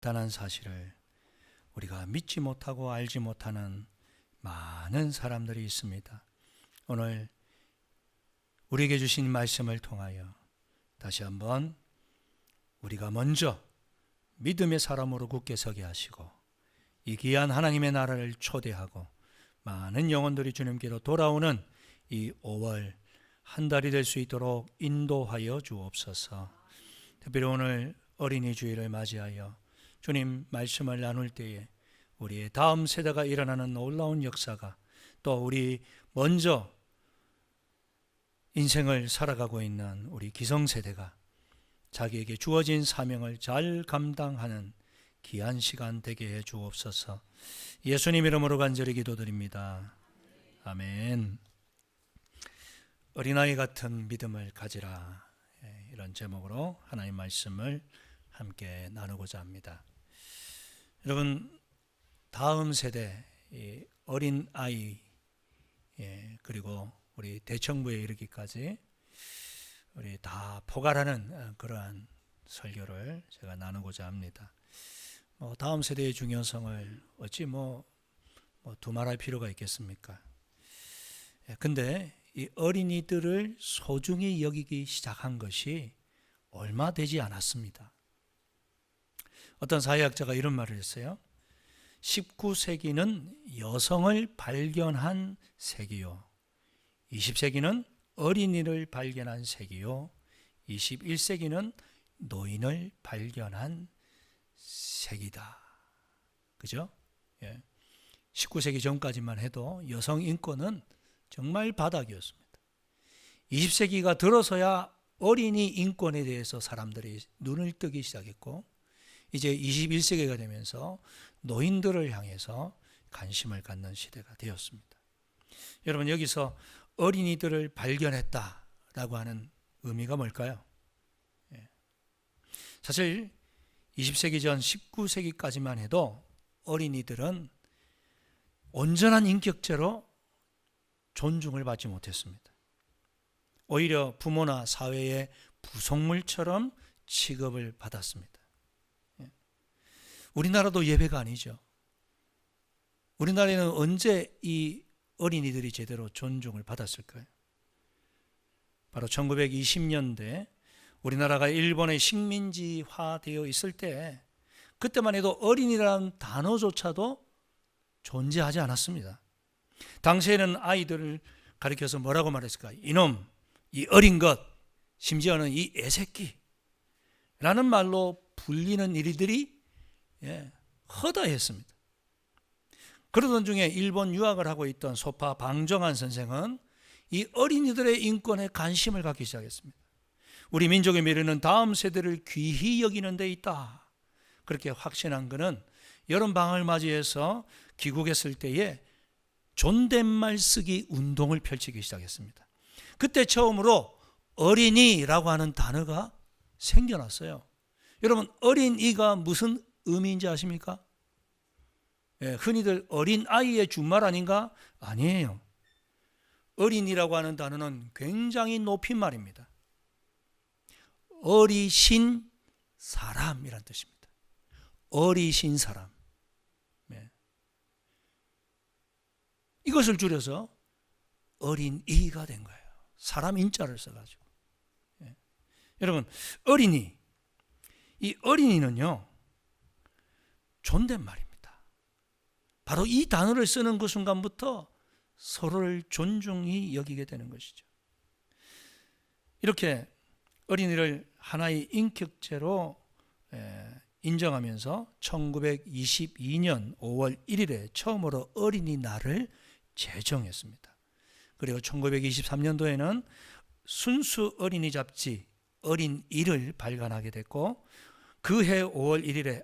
다는 사실을 우리가 믿지 못하고 알지 못하는 많은 사람들이 있습니다. 오늘 우리에게 주신 말씀을 통하여 다시 한번 우리가 먼저 믿음의 사람으로 굳게 서게 하시고 이 귀한 하나님의 나라를 초대하고 많은 영혼들이 주님께로 돌아오는 이 5월 한 달이 될 수 있도록 인도하여 주옵소서. 특별히 오늘 어린이 주일을 맞이하여 주님 말씀을 나눌 때에 우리의 다음 세대가 일어나는 놀라운 역사가 또 우리 먼저 인생을 살아가고 있는 우리 기성세대가 자기에게 주어진 사명을 잘 감당하는 귀한 시간 되게 해 주옵소서. 예수님 이름으로 간절히 기도드립니다. 아멘. 어린아이 같은 믿음을 가지라, 이런 제목으로 하나님 말씀을 함께 나누고자 합니다. 여러분, 다음 세대 어린아이 그리고 우리 대청부에 이르기까지 우리 다 포괄하는 그러한 설교를 제가 나누고자 합니다. 다음 세대의 중요성을 어찌 두말할 필요가 있겠습니까? 근데 이 어린이들을 소중히 여기기 시작한 것이 얼마 되지 않았습니다. 어떤 사회학자가 이런 말을 했어요. 19세기는 여성을 발견한 세기요, 20세기는 어린이를 발견한 세기요, 21세기는 노인을 발견한 세기다. 그죠? 19세기 전까지만 해도 여성 인권은 정말 바닥이었습니다. 20세기가 들어서야 어린이 인권에 대해서 사람들이 눈을 뜨기 시작했고, 이제 21세기가 되면서 노인들을 향해서 관심을 갖는 시대가 되었습니다. 여러분, 여기서 어린이들을 발견했다라고 하는 의미가 뭘까요? 사실 20세기 전 19세기까지만 해도 어린이들은 온전한 인격체로 존중을 받지 못했습니다. 오히려 부모나 사회의 부속물처럼 취급을 받았습니다. 우리나라도 예외가 아니죠. 우리나라에는 언제 이 어린이들이 제대로 존중을 받았을까요? 바로 1920년대 우리나라가 일본의 식민지화되어 있을 때, 그때만 해도 어린이라는 단어조차도 존재하지 않았습니다. 당시에는 아이들을 가리켜서 뭐라고 말했을까요? 이놈, 이 어린 것, 심지어는 이 애새끼 라는 말로 불리는 일들이 허다했습니다. 그러던 중에 일본 유학을 하고 있던 소파 방정환 선생은 이 어린이들의 인권에 관심을 갖기 시작했습니다. 우리 민족의 미래는 다음 세대를 귀히 여기는 데 있다, 그렇게 확신한 그는 여름방학을 맞이해서 귀국했을 때에 존댓말 쓰기 운동을 펼치기 시작했습니다. 그때 처음으로 어린이라고 하는 단어가 생겨났어요. 여러분, 어린이가 무슨 의미인지 아십니까? 흔히들 어린아이의 준말 아닌가? 아니에요. 어린이라고 하는 단어는 굉장히 높임말입니다. 어리신 사람이란 뜻입니다. 어리신 사람. 이것을 줄여서 어린이가 된 거예요. 사람 인자를 써가지고. 여러분, 어린이, 이 어린이는요, 존댓말입니다. 바로 이 단어를 쓰는 그 순간부터 서로를 존중히 여기게 되는 것이죠. 이렇게 어린이를 하나의 인격체로 인정하면서 1922년 5월 1일에 처음으로 어린이날을 제정했습니다. 그리고 1923년도에는 순수 어린이 잡지 어린이를 발간하게 됐고, 그해 5월 1일에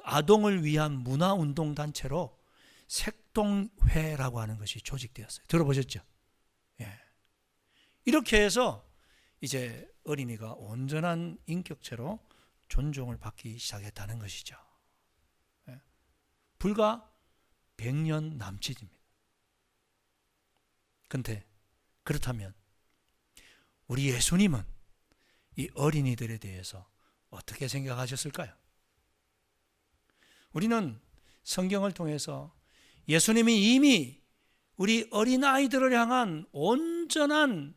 아동을 위한 문화운동단체로 색동회라고 하는 것이 조직되었어요. 들어보셨죠? 이렇게 해서 이제 어린이가 온전한 인격체로 존중을 받기 시작했다는 것이죠. 불과 100년 남짓입니다. 그런데 그렇다면 우리 예수님은 이 어린이들에 대해서 어떻게 생각하셨을까요? 우리는 성경을 통해서 예수님이 이미 우리 어린아이들을 향한 온전한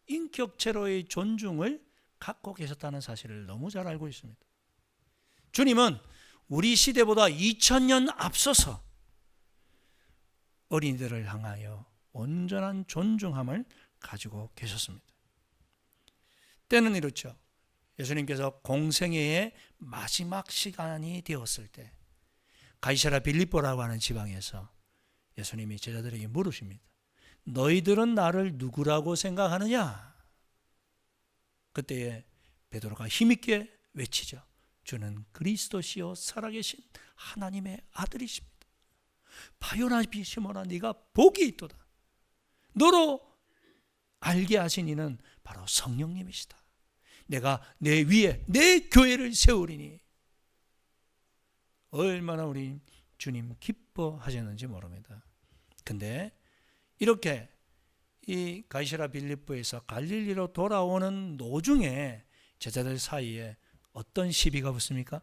인격체로의 존중을 갖고 계셨다는 사실을 너무 잘 알고 있습니다. 주님은 우리 시대보다 2000년 앞서서 어린이들을 향하여 온전한 존중함을 가지고 계셨습니다. 때는 이렇죠. 예수님께서 공생애의 마지막 시간이 되었을 때 가이사랴 빌립보라고 하는 지방에서 예수님이 제자들에게 물으십니다. 너희들은 나를 누구라고 생각하느냐? 그때에 베드로가 힘있게 외치죠. 주는 그리스도시요 살아계신 하나님의 아들이십니다. 바요나 시몬아 네가 복이 있도다. 너로 알게 하신 이는 바로 성령님이시다. 내가 내 위에 내 교회를 세우리니. 얼마나 우리 주님 기뻐하셨는지 모릅니다. 근데 이렇게 이 가이사랴 빌립보에서 갈릴리로 돌아오는 도중에 제자들 사이에 어떤 시비가 붙습니까?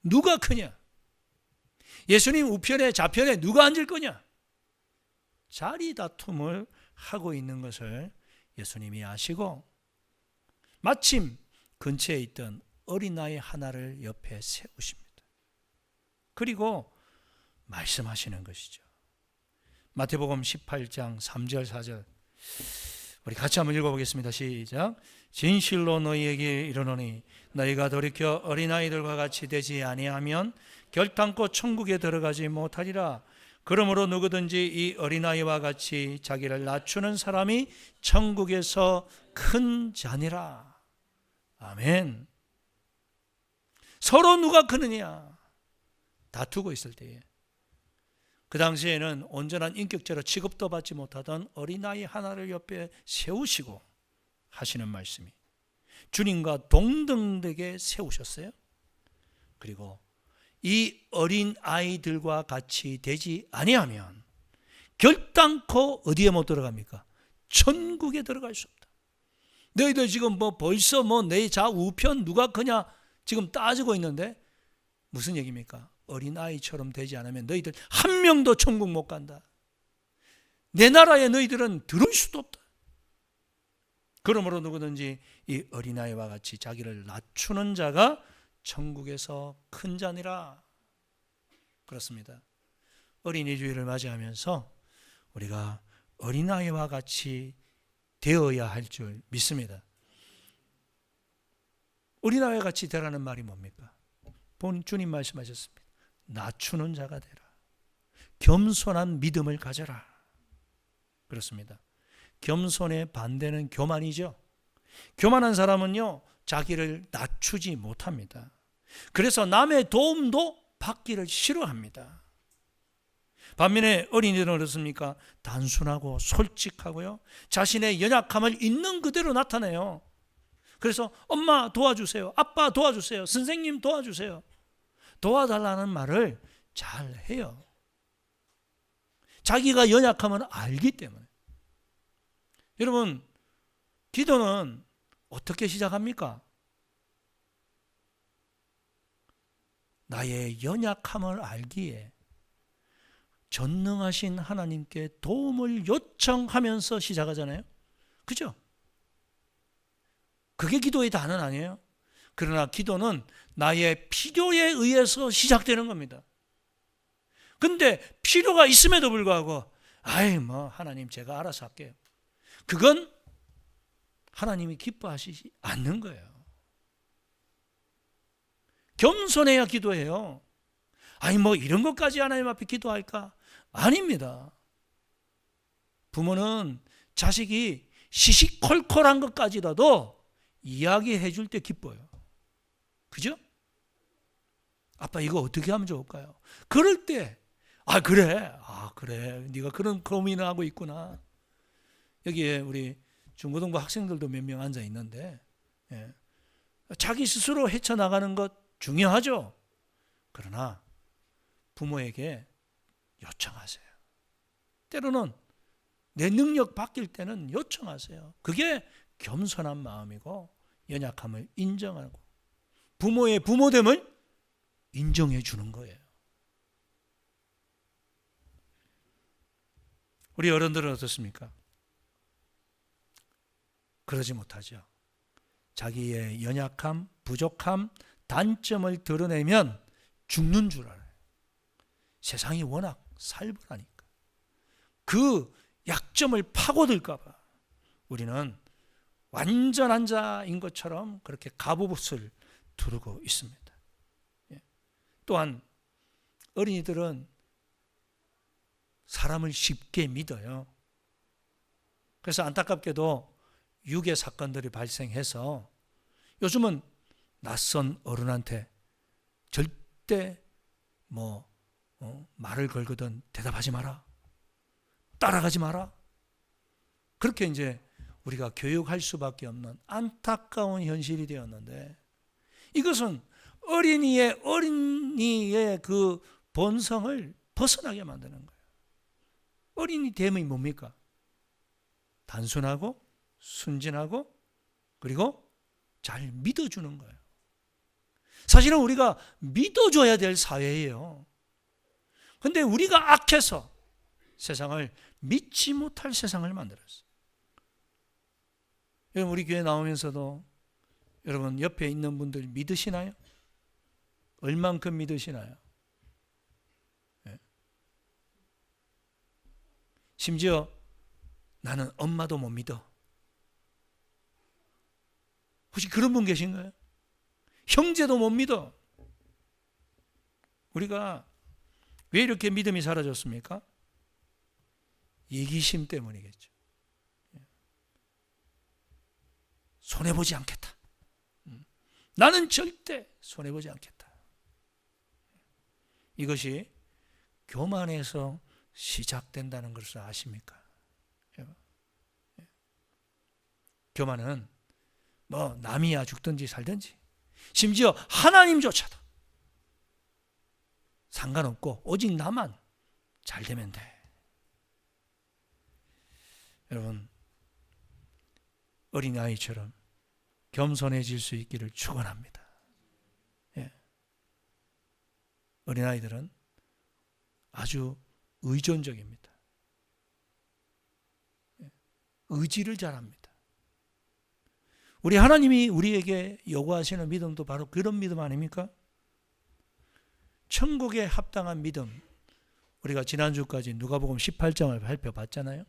누가 크냐? 예수님 우편에 좌편에 누가 앉을 거냐? 자리 다툼을 하고 있는 것을 예수님이 아시고 마침 근처에 있던 어린아이 하나를 옆에 세우십니다. 그리고 말씀하시는 것이죠. 마태복음 18장 3절 4절 우리 같이 한번 읽어보겠습니다. 시작. 진실로 너희에게 이르노니 너희가 돌이켜 어린아이들과 같이 되지 아니하면 결단코 천국에 들어가지 못하리라. 그러므로 누구든지 이 어린아이와 같이 자기를 낮추는 사람이 천국에서 큰 자니라. 아멘. 서로 누가 크느냐 다투고 있을 때에 그 당시에는 온전한 인격체로 취급도 받지 못하던 어린아이 하나를 옆에 세우시고 하시는 말씀이 주님과 동등되게 세우셨어요. 그리고 이 어린아이들과 같이 되지 아니하면 결단코 어디에 못 들어갑니까? 천국에 들어갈 수 없다. 너희들 지금 벌써 내 좌우편 누가 크냐 지금 따지고 있는데 무슨 얘기입니까? 어린아이처럼 되지 않으면 너희들 한 명도 천국 못 간다. 내 나라에 너희들은 들어올 수도 없다. 그러므로 누구든지 이 어린아이와 같이 자기를 낮추는 자가 천국에서 큰 자니라. 그렇습니다. 어린이 주일을 맞이하면서 우리가 어린아이와 같이 되어야 할 줄 믿습니다. 어린아이와 같이 되라는 말이 뭡니까? 주님 말씀하셨습니다. 낮추는 자가 되라. 겸손한 믿음을 가져라. 그렇습니다. 겸손의 반대는 교만이죠. 교만한 사람은요 자기를 낮추지 못합니다. 그래서 남의 도움도 받기를 싫어합니다. 반면에 어린이들은 어떻습니까? 단순하고 솔직하고요 자신의 연약함을 있는 그대로 나타내요. 그래서 엄마 도와주세요, 아빠 도와주세요, 선생님 도와주세요, 도와달라는 말을 잘 해요. 자기가 연약함을 알기 때문에. 여러분 기도는 어떻게 시작합니까? 나의 연약함을 알기에 전능하신 하나님께 도움을 요청하면서 시작하잖아요. 그죠? 그게 기도의 단은 아니에요. 그러나 기도는 나의 필요에 의해서 시작되는 겁니다. 근데 필요가 있음에도 불구하고 하나님 제가 알아서 할게요. 그건 하나님이 기뻐하시지 않는 거예요. 겸손해야 기도해요. 이런 것까지 하나님 앞에 기도할까? 아닙니다. 부모는 자식이 시시콜콜한 것까지라도 이야기해 줄 때 기뻐요. 그죠? 아빠 이거 어떻게 하면 좋을까요? 그럴 때 그래 네가 그런 고민을 하고 있구나. 여기에 우리 중고등부 학생들도 몇 명 앉아 있는데 자기 스스로 헤쳐나가는 것 중요하죠. 그러나 부모에게 요청하세요. 때로는 내 능력 바뀔 때는 요청하세요. 그게 겸손한 마음이고 연약함을 인정하고 부모의 부모됨을 인정해 주는 거예요. 우리 어른들은 어떻습니까? 그러지 못하죠. 자기의 연약함, 부족함, 단점을 드러내면 죽는 줄 알아요. 세상이 워낙 살벌하니까. 그 약점을 파고들까 봐 우리는 완전한 자인 것처럼 그렇게 갑옷을 두르고 있습니다. 또한 어린이들은 사람을 쉽게 믿어요. 그래서 안타깝게도 유괴 사건들이 발생해서 요즘은 낯선 어른한테 절대 말을 걸거든 대답하지 마라, 따라가지 마라. 그렇게 이제 우리가 교육할 수밖에 없는 안타까운 현실이 되었는데, 이것은 어린이의 그 본성을 벗어나게 만드는 거예요. 어린이 됨이 뭡니까? 단순하고 순진하고 그리고 잘 믿어주는 거예요. 사실은 우리가 믿어줘야 될 사회예요. 그런데 우리가 악해서 세상을 믿지 못할 세상을 만들었어요. 여러분, 우리 교회 나오면서도 여러분 옆에 있는 분들 믿으시나요? 얼만큼 믿으시나요? 네. 심지어 나는 엄마도 못 믿어. 혹시 그런 분 계신가요? 형제도 못 믿어. 우리가 왜 이렇게 믿음이 사라졌습니까? 이기심 때문이겠죠. 손해보지 않겠다. 나는 절대 손해보지 않겠다. 이것이 교만에서 시작된다는 것을 아십니까? 교만은 남이야 죽든지 살든지, 심지어 하나님조차도 상관없고 오직 나만 잘 되면 돼. 여러분, 어린아이처럼 겸손해질 수 있기를 축원합니다. 어린아이들은 아주 의존적입니다. 의지를 잘합니다. 우리 하나님이 우리에게 요구하시는 믿음도 바로 그런 믿음 아닙니까? 천국에 합당한 믿음, 우리가 지난주까지 누가복음 18장을 살펴봤잖아요.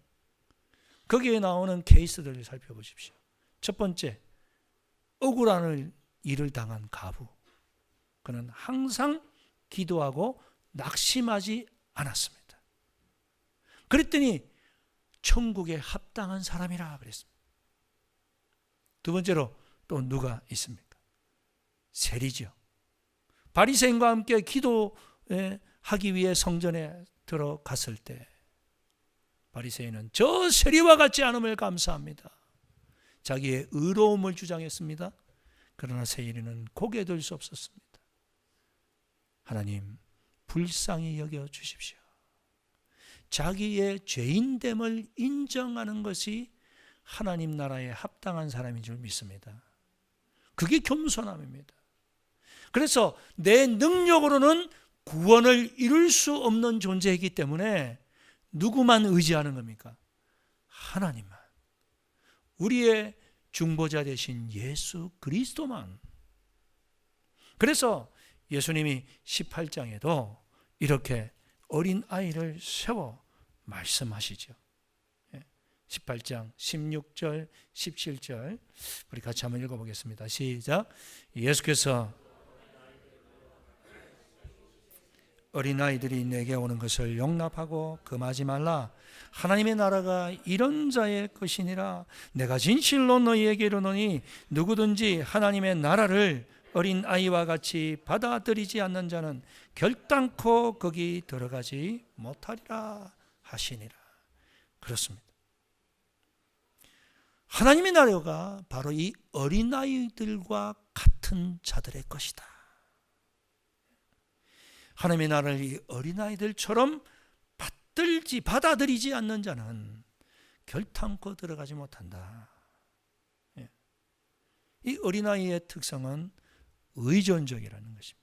거기에 나오는 케이스들을 살펴보십시오. 첫 번째, 억울한 일을 당한 가부. 그는 항상 기도하고 낙심하지 않았습니다. 그랬더니 천국에 합당한 사람이라 그랬습니다. 두 번째로 또 누가 있습니까? 세리죠. 바리새인과 함께 기도하기 위해 성전에 들어갔을 때 바리새인은 저 세리와 같지 않음을 감사합니다. 자기의 의로움을 주장했습니다. 그러나 세리는 고개 들 수 없었습니다. 하나님, 불쌍히 여겨 주십시오. 자기의 죄인됨을 인정하는 것이 하나님 나라에 합당한 사람인 줄 믿습니다. 그게 겸손함입니다. 그래서 내 능력으로는 구원을 이룰 수 없는 존재이기 때문에 누구만 의지하는 겁니까? 하나님만. 우리의 중보자 되신 예수 그리스도만. 그래서 예수님이 18장에도 이렇게 어린아이를 세워 말씀하시죠. 18장 16절 17절 우리 같이 한번 읽어보겠습니다. 시작. 예수께서 어린아이들이 내게 오는 것을 용납하고 금하지 말라. 하나님의 나라가 이런 자의 것이니라. 내가 진실로 너희에게 이르노니 누구든지 하나님의 나라를 어린아이와 같이 받아들이지 않는 자는 결단코 거기 들어가지 못하리라 하시니라. 그렇습니다. 하나님의 나라가 바로 이 어린아이들과 같은 자들의 것이다. 하나님의 나라를 이 어린아이들처럼 받아들이지 않는 자는 결단코 들어가지 못한다. 이 어린아이의 특성은 의존적이라는 것입니다.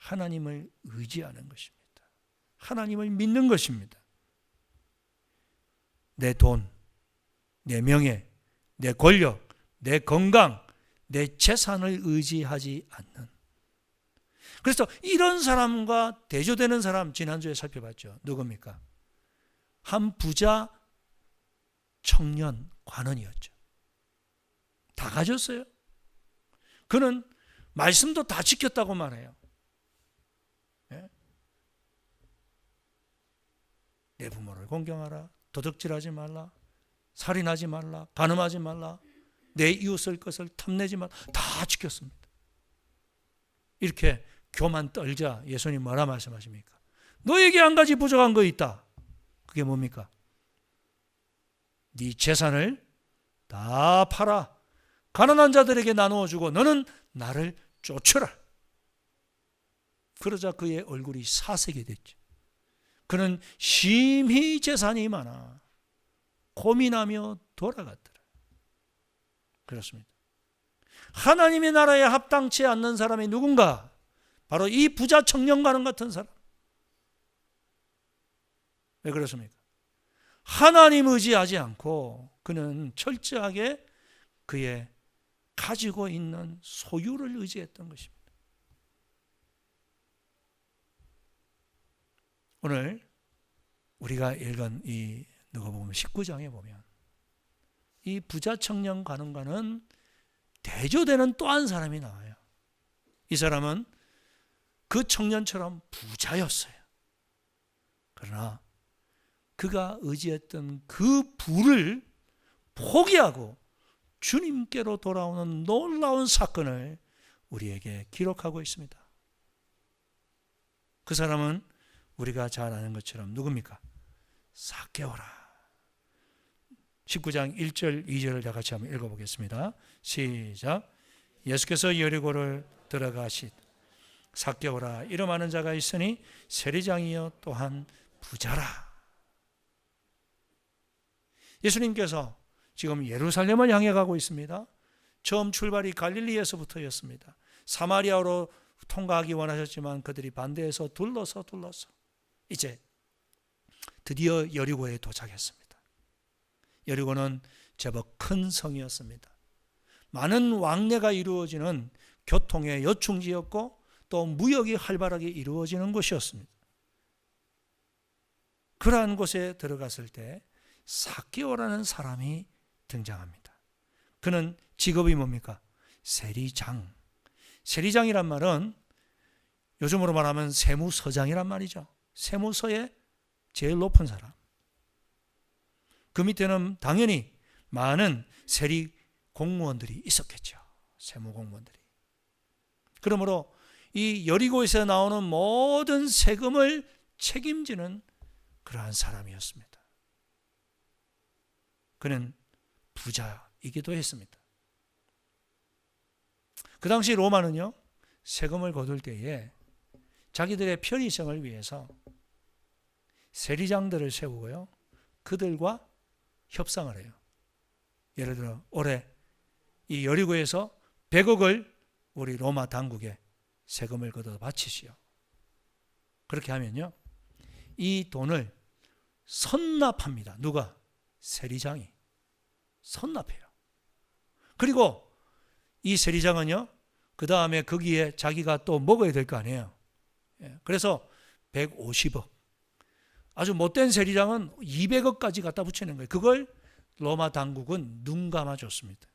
하나님을 의지하는 것입니다. 하나님을 믿는 것입니다. 내 돈, 내 명예, 내 권력, 내 건강, 내 재산을 의지하지 않는. 그래서 이런 사람과 대조되는 사람 지난주에 살펴봤죠. 누굽니까? 한 부자 청년 관원이었죠. 다 가졌어요. 그는 말씀도 다 지켰다고 말해요. 내 부모를 공경하라, 도둑질하지 말라, 살인하지 말라, 간음하지 말라, 내 이웃을 것을 탐내지 말라, 다 지켰습니다. 이렇게 교만 떨자 예수님 뭐라 말씀하십니까? 너에게 한 가지 부족한 거 있다. 그게 뭡니까? 네 재산을 다 팔아 가난한 자들에게 나누어 주고 너는 나를 쫓으라. 그러자 그의 얼굴이 사색이 됐죠. 그는 심히 재산이 많아 고민하며 돌아갔더라. 그렇습니다. 하나님의 나라에 합당치 않는 사람이 누군가? 바로 이 부자 청년과는 같은 사람. 왜 그렇습니까? 하나님 의지하지 않고 그는 철저하게 그의 가지고 있는 소유를 의지했던 것입니다. 오늘 우리가 읽은 이 누가복음 19장에 보면 이 부자 청년 관원과는 대조되는 또 한 사람이 나와요. 이 사람은 그 청년처럼 부자였어요. 그러나 그가 의지했던 그 부를 포기하고 주님께로 돌아오는 놀라운 사건을 우리에게 기록하고 있습니다. 그 사람은 우리가 잘 아는 것처럼 누굽니까? 삭개오라. 19장 1절 2절을 다 같이 한번 읽어보겠습니다. 시작. 예수께서 여리고를 들어가시되 삭개오라 이름 아는 자가 있으니 세리장이요 또한 부자라. 예수님께서 지금 예루살렘을 향해 가고 있습니다. 처음 출발이 갈릴리에서부터였습니다. 사마리아로 통과하기 원하셨지만 그들이 반대해서 둘러서 이제 드디어 여리고에 도착했습니다. 여리고는 제법 큰 성이었습니다. 많은 왕래가 이루어지는 교통의 요충지였고 또 무역이 활발하게 이루어지는 곳이었습니다. 그러한 곳에 들어갔을 때 삭개오라는 사람이 등장합니다. 그는 직업이 뭡니까? 세리장. 세리장이란 말은 요즘으로 말하면 세무서장이란 말이죠. 세무서의 제일 높은 사람. 그 밑에는 당연히 많은 세리 공무원들이 있었겠죠. 세무 공무원들이. 그러므로 이 여리고에서 나오는 모든 세금을 책임지는 그러한 사람이었습니다. 그는 부자이기도 했습니다. 그 당시 로마는요, 세금을 거둘 때에 자기들의 편의성을 위해서 세리장들을 세우고요, 그들과 협상을 해요. 예를 들어 올해 이 여리고에서 100억을 우리 로마 당국에 세금을 걷어 바치시오. 그렇게 하면요, 이 돈을 선납합니다. 누가? 세리장이 선납해요. 그리고 이 세리장은요, 그 다음에 거기에 자기가 또 먹어야 될 거 아니에요. 그래서 150억. 아주 못된 세리장은 200억까지 갖다 붙이는 거예요. 그걸 로마 당국은 눈 감아줬습니다.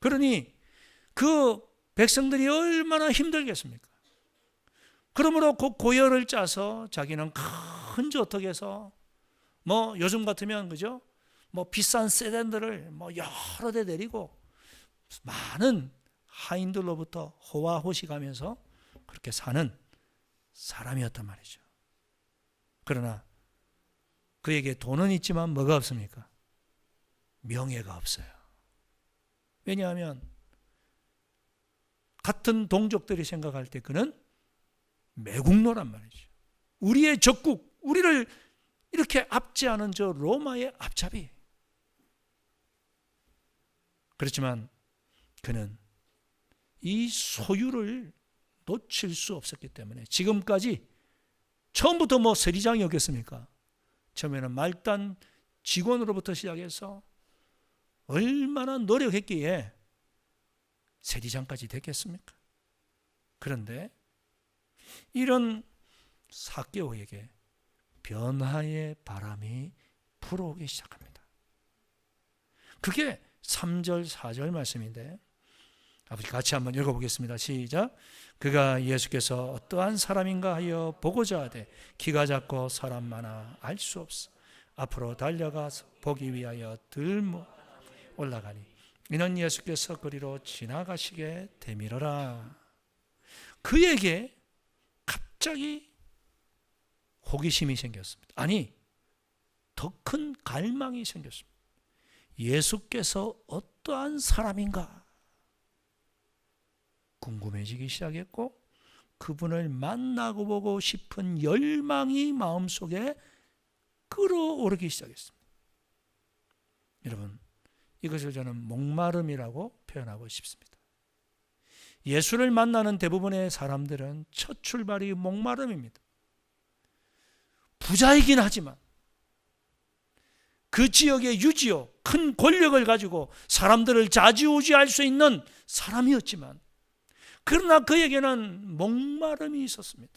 그러니 그 백성들이 얼마나 힘들겠습니까? 그러므로 그 고열을 짜서 자기는 큰 저택에서 뭐 요즘 같으면 그죠? 뭐 비싼 세단들을 뭐 여러 대 내리고 많은 하인들로부터 호화호식하면서 그렇게 사는 사람이었단 말이죠. 그러나 그에게 돈은 있지만 뭐가 없습니까? 명예가 없어요. 왜냐하면 같은 동족들이 생각할 때 그는 매국노란 말이죠. 우리의 적국, 우리를 이렇게 압제하는 저 로마의 앞잡이. 그렇지만 그는 이 소유를 놓칠 수 없었기 때문에 지금까지 처음부터 뭐 세리장이었겠습니까? 처음에는 말단 직원으로부터 시작해서 얼마나 노력했기에 세리장까지 됐겠습니까? 그런데 이런 삭개오에게 변화의 바람이 불어오기 시작합니다. 그게 3절 4절 말씀인데 아버지 같이 한번 읽어보겠습니다. 시작. 그가 예수께서 어떠한 사람인가 하여 보고자 하되 키가 작고 사람 많아 알 수 없어 앞으로 달려가서 보기 위하여 들모 올라가니 이는 예수께서 그리로 지나가시게 되밀어라. 그에게 갑자기 호기심이 생겼습니다. 아니, 더 큰 갈망이 생겼습니다. 예수께서 어떠한 사람인가 궁금해지기 시작했고 그분을 만나고 보고 싶은 열망이 마음속에 끌어오르기 시작했습니다. 여러분, 이것을 저는 목마름이라고 표현하고 싶습니다. 예수를 만나는 대부분의 사람들은 첫 출발이 목마름입니다. 부자이긴 하지만 그 지역의 유지요, 큰 권력을 가지고 사람들을 좌지우지할 수 있는 사람이었지만 그러나 그에게는 목마름이 있었습니다.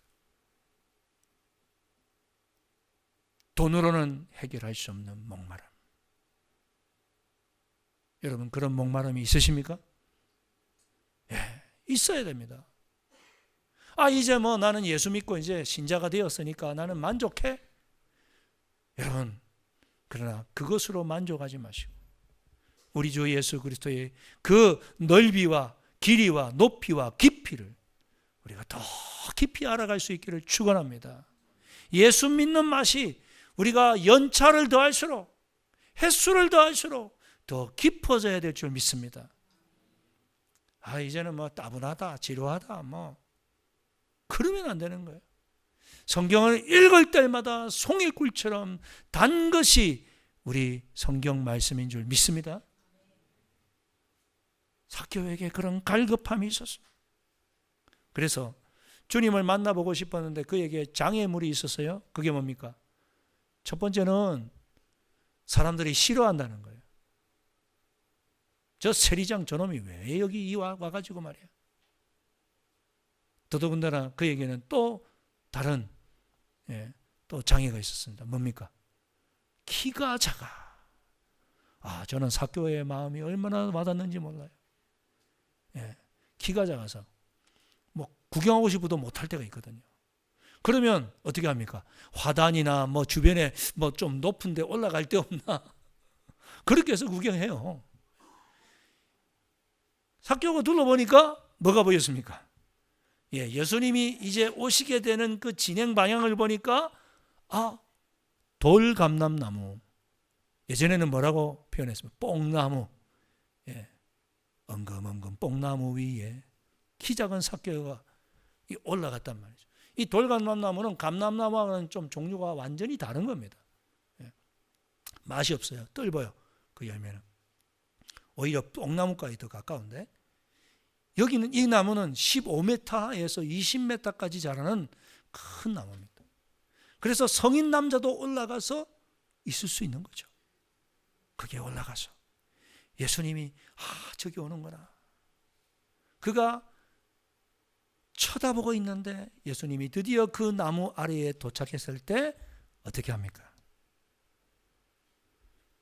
돈으로는 해결할 수 없는 목마름. 여러분, 그런 목마름이 있으십니까? 예, 있어야 됩니다. 이제 뭐 나는 예수 믿고 이제 신자가 되었으니까 나는 만족해. 여러분, 그러나 그것으로 만족하지 마시고 우리 주 예수 그리스도의 그 넓이와 길이와 높이와 깊이를 우리가 더 깊이 알아갈 수 있기를 축원합니다. 예수 믿는 맛이 우리가 연차를 더할수록 횟수를 더할수록 더 깊어져야 될 줄 믿습니다. 이제는 뭐 따분하다, 지루하다, 뭐 그러면 안 되는 거예요. 성경을 읽을 때마다 송이꿀처럼 단 것이 우리 성경 말씀인 줄 믿습니다. 삭개오에게 그런 갈급함이 있었습니다. 그래서 주님을 만나보고 싶었는데 그에게 장애물이 있었어요. 그게 뭡니까? 첫 번째는 사람들이 싫어한다는 거예요. 저 세리장 저놈이 왜 여기 와가지고 말이야. 더더군다나 그에게는 또 다른 또 장애가 있었습니다. 뭡니까? 키가 작아. 저는 삭개오의 마음이 얼마나 와닿는지 몰라요. 키가 작아서 뭐 구경하고 싶어도 못할 때가 있거든요. 그러면 어떻게 합니까? 화단이나 뭐 주변에 뭐 좀 높은 데 올라갈 데 없나? 그렇게 해서 구경해요. 삭개오가 둘러보니까 뭐가 보였습니까? 예수님이 이제 오시게 되는 그 진행 방향을 보니까 돌감람나무, 예전에는 뭐라고 표현했습니까? 뽕나무, 엉금엉금 뽕나무 위에 키 작은 삭개오가 올라갔단 말이죠. 이 돌감람나무는 감람나무와는 좀 종류가 완전히 다른 겁니다. 맛이 없어요. 떫어요. 그 열매는 오히려 뽕나무까지 더 가까운데 여기는 이 나무는 15m에서 20m까지 자라는 큰 나무입니다. 그래서 성인 남자도 올라가서 있을 수 있는 거죠. 그게 올라가서 예수님이 저기 오는구나. 그가 쳐다보고 있는데 예수님이 드디어 그 나무 아래에 도착했을 때 어떻게 합니까?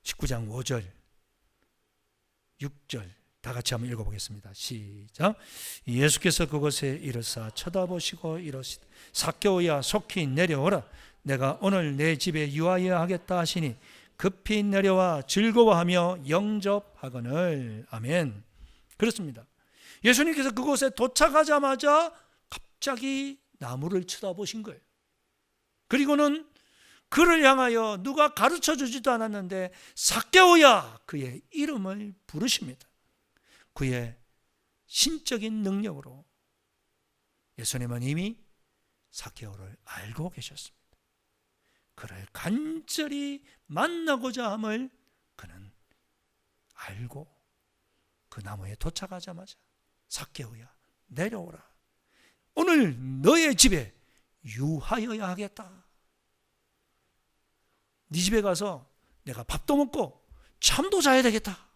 19장 5절 6절 다 같이 한번 읽어보겠습니다. 시작. 예수께서 그곳에 이르사 쳐다보시고 이르시되 삭개오야 속히 내려오라. 내가 오늘 내 집에 유하여 하겠다 하시니 급히 내려와 즐거워하며 영접하거늘. 아멘. 그렇습니다. 예수님께서 그곳에 도착하자마자 갑자기 나무를 쳐다보신 거예요. 그리고는 그를 향하여 누가 가르쳐 주지도 않았는데 삭개오야 그의 이름을 부르십니다. 그의 신적인 능력으로 예수님은 이미 삭개오를 알고 계셨습니다. 그를 간절히 만나고자 함을 그는 알고 그 나무에 도착하자마자 삭개오야 내려오라. 오늘 너의 집에 유하여야 하겠다. 네 집에 가서 내가 밥도 먹고 잠도 자야 되겠다.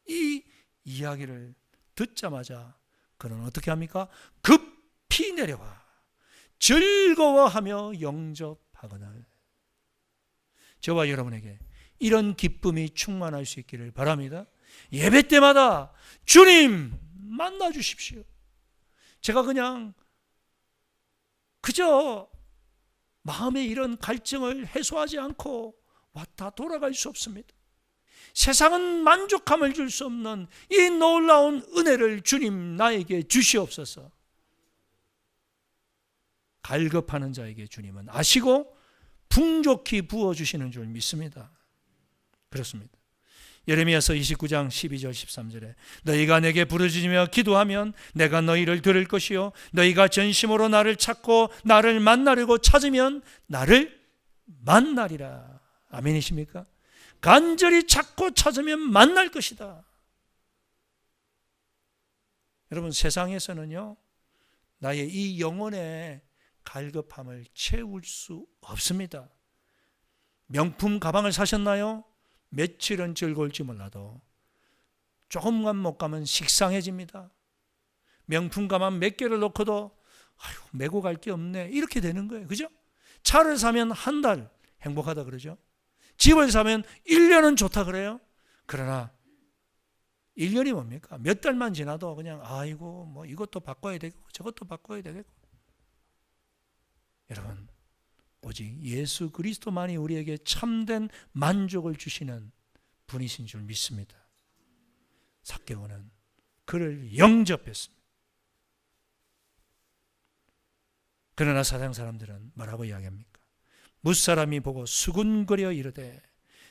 이 이야기를 듣자마자 그는 어떻게 합니까? 급히 내려와 즐거워하며 영접하거늘. 저와 여러분에게 이런 기쁨이 충만할 수 있기를 바랍니다. 예배 때마다 주님 만나 주십시오. 제가 그저 마음의 이런 갈증을 해소하지 않고 왔다 돌아갈 수 없습니다. 세상은 만족함을 줄 수 없는 이 놀라운 은혜를 주님 나에게 주시옵소서. 갈급하는 자에게 주님은 아시고 풍족히 부어주시는 줄 믿습니다. 그렇습니다. 예레미야서 29장 12절 13절에 너희가 내게 부르짖으며 기도하면 내가 너희를 들을 것이요 너희가 전심으로 나를 찾고 나를 만나려고 찾으면 나를 만나리라. 아멘이십니까? 간절히 찾고 찾으면 만날 것이다. 여러분, 세상에서는요 나의 이 영혼의 갈급함을 채울 수 없습니다. 명품 가방을 사셨나요? 며칠은 즐거울지 몰라도 조금만 못 가면 식상해집니다. 명품 가방 몇 개를 놓고도 메고 갈 게 없네 이렇게 되는 거예요. 그죠? 차를 사면 한 달 행복하다 그러죠. 집을 사면 1년은 좋다 그래요. 그러나 1년이 뭡니까? 몇 달만 지나도 그냥 아이고 뭐 이것도 바꿔야 되고 저것도 바꿔야 되겠고. 여러분, 오직 예수 그리스도만이 우리에게 참된 만족을 주시는 분이신 줄 믿습니다. 삭개오는 그를 영접했습니다. 그러나 세상 사람들은 뭐라고 이야기합니까? 무사람이 보고 수군거려 이르되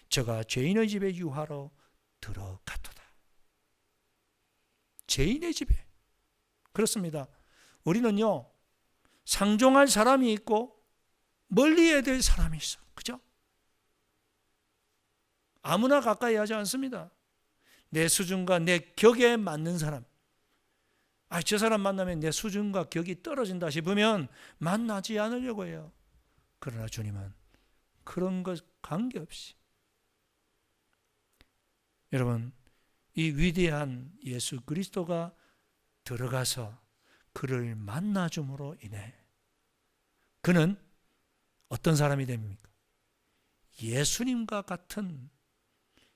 저가 죄인의 집에 유하러 들어갔도다. 죄인의 집에. 그렇습니다. 우리는요 상종할 사람이 있고 멀리해야 될 사람이 있어. 그죠? 아무나 가까이 하지 않습니다. 내 수준과 내 격에 맞는 사람. 저 사람 만나면 내 수준과 격이 떨어진다 싶으면 만나지 않으려고 해요. 그러나 주님은 그런 것 관계없이 여러분, 이 위대한 예수 그리스도가 들어가서 그를 만나줌으로 인해 그는 어떤 사람이 됩니까? 예수님과 같은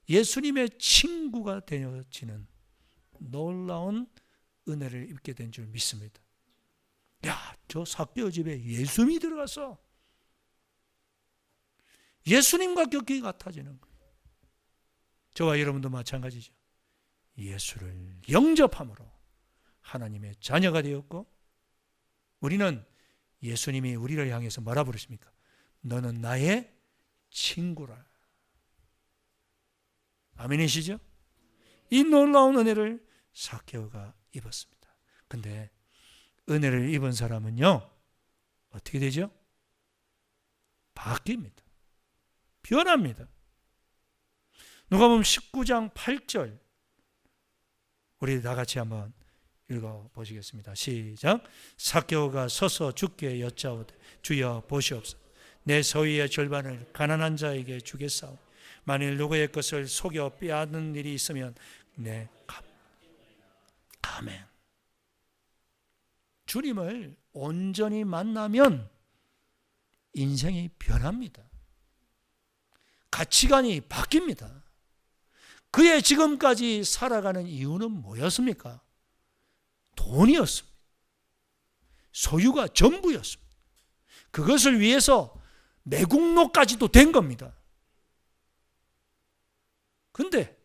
예수님의 친구가 되어지는 놀라운 은혜를 입게 된 줄 믿습니다. 저 삭개오 집에 예수님이 들어가서 예수님과 격이 같아지는 거예요. 저와 여러분도 마찬가지죠. 예수를 영접함으로 하나님의 자녀가 되었고 우리는 예수님이 우리를 향해서 뭐라 부르십니까? 너는 나의 친구라. 아멘이시죠? 이 놀라운 은혜를 삭개오가 입었습니다. 근데 은혜를 입은 사람은요 어떻게 되죠? 바뀝니다. 변합니다. 누가복음 19장 8절 우리 다 같이 한번 읽어보시겠습니다. 시작. 삭개오가 서서 주께 여짜오되 주여 보시옵소서 내 소유의 절반을 가난한 자에게 주겠사오. 만일 누구의 것을 속여 빼앗는 일이 있으면 내 갚. 아멘. 주님을 온전히 만나면 인생이 변합니다. 가치관이 바뀝니다. 그의 지금까지 살아가는 이유는 뭐였습니까? 돈이었습니다. 소유가 전부였습니다. 그것을 위해서 매국노까지도 된 겁니다. 근데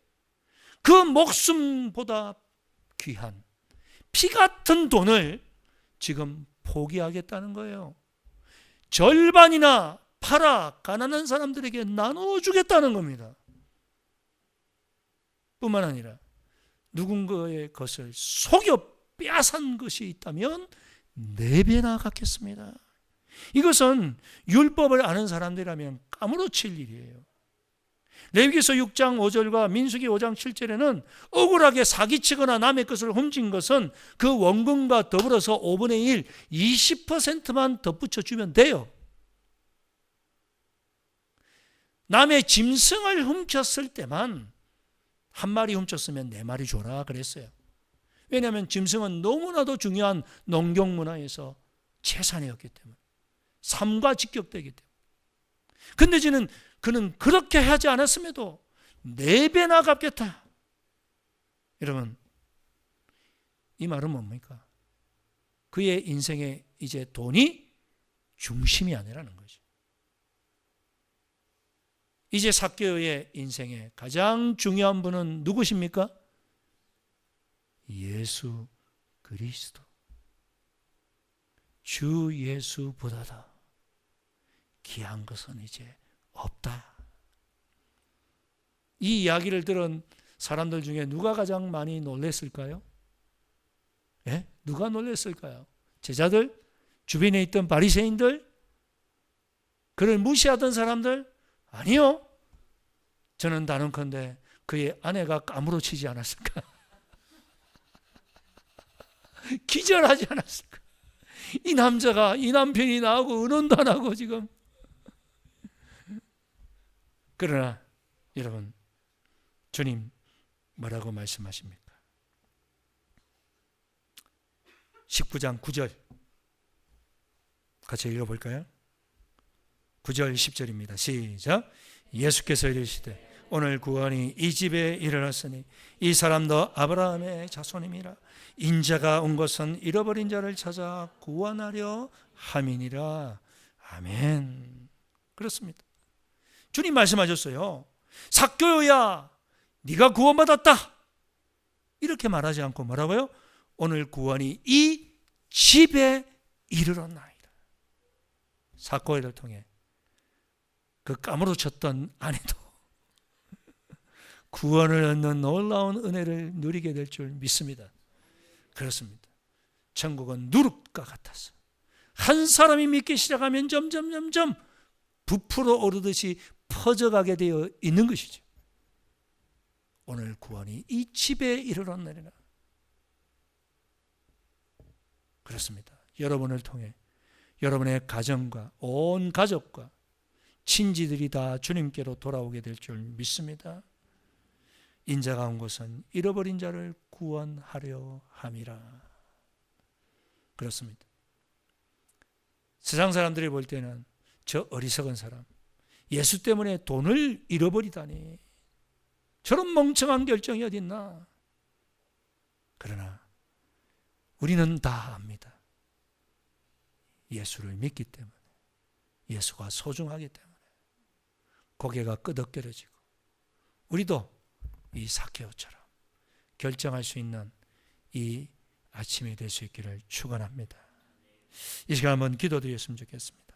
그 목숨보다 귀한 피 같은 돈을 지금 포기하겠다는 거예요. 절반이나 팔아 가난한 사람들에게 나눠주겠다는 겁니다. 뿐만 아니라 누군가의 것을 속여 빼앗은 것이 있다면 4배나 갚겠습니다. 이것은 율법을 아는 사람들이라면 까무러칠 일이에요. 레위기서 6장 5절과 민수기 5장 7절에는 억울하게 사기치거나 남의 것을 훔친 것은 그 원금과 더불어서 5분의 1, 20%만 덧붙여 주면 돼요. 남의 짐승을 훔쳤을 때만 한 마리 훔쳤으면 4마리 줘라 그랬어요. 왜냐하면 짐승은 너무나도 중요한 농경 문화에서 재산이었기 때문에, 삶과 직격되기 때문에. 근데 그는 그렇게 하지 않았음에도 4배나 갚겠다. 여러분, 이 말은 뭡니까? 그의 인생에 이제 돈이 중심이 아니라는 거죠. 이제 삭개오의 인생에 가장 중요한 분은 누구십니까? 예수 그리스도. 주 예수보다 귀한 것은 이제 없다. 이 이야기를 들은 사람들 중에 누가 가장 많이 놀랐을까요? 예? 누가 놀랐을까요? 제자들? 주변에 있던 바리새인들? 그를 무시하던 사람들? 아니요. 저는 다른컨대 그의 아내가 까무러치지 않았을까? 기절하지 않았을까? 이 남자가, 이 남편이 나하고 의논도 안 하고 지금. 그러나 여러분, 주님 뭐라고 말씀하십니까? 19장 9절 같이 읽어볼까요? 9절 10절입니다. 시작. 예수께서 이르시되 오늘 구원이 이 집에 이르렀으니 이 사람도 아브라함의 자손임이라. 인자가 온 것은 잃어버린 자를 찾아 구원하려 함이니라. 아멘. 그렇습니다. 주님 말씀하셨어요. 삭개오야, 네가 구원받았다. 이렇게 말하지 않고 뭐라고요? 오늘 구원이 이 집에 이르렀나이다. 삭개오를 통해 그 까무러쳤던 아내도 구원을 얻는 놀라운 은혜를 누리게 될 줄 믿습니다. 그렇습니다. 천국은 누룩과 같아서 한 사람이 믿기 시작하면 점점 부풀어 오르듯이 퍼져가게 되어 있는 것이죠. 오늘 구원이 이 집에 이르렀느니라. 그렇습니다. 여러분을 통해 여러분의 가정과 온 가족과 친지들이 다 주님께로 돌아오게 될 줄 믿습니다. 인자가 온 것은 잃어버린 자를 구원하려 함이라. 그렇습니다. 세상 사람들이 볼 때는 저 어리석은 사람, 예수 때문에 돈을 잃어버리다니, 저런 멍청한 결정이 어디 있나. 그러나 우리는 다 압니다. 예수를 믿기 때문에, 예수가 소중하기 때문에 고개가 끄덕거려지고 우리도 이 삭개오처럼 결정할 수 있는 이 아침이 될 수 있기를 축원합니다. 이 시간 한번 기도드렸으면 좋겠습니다.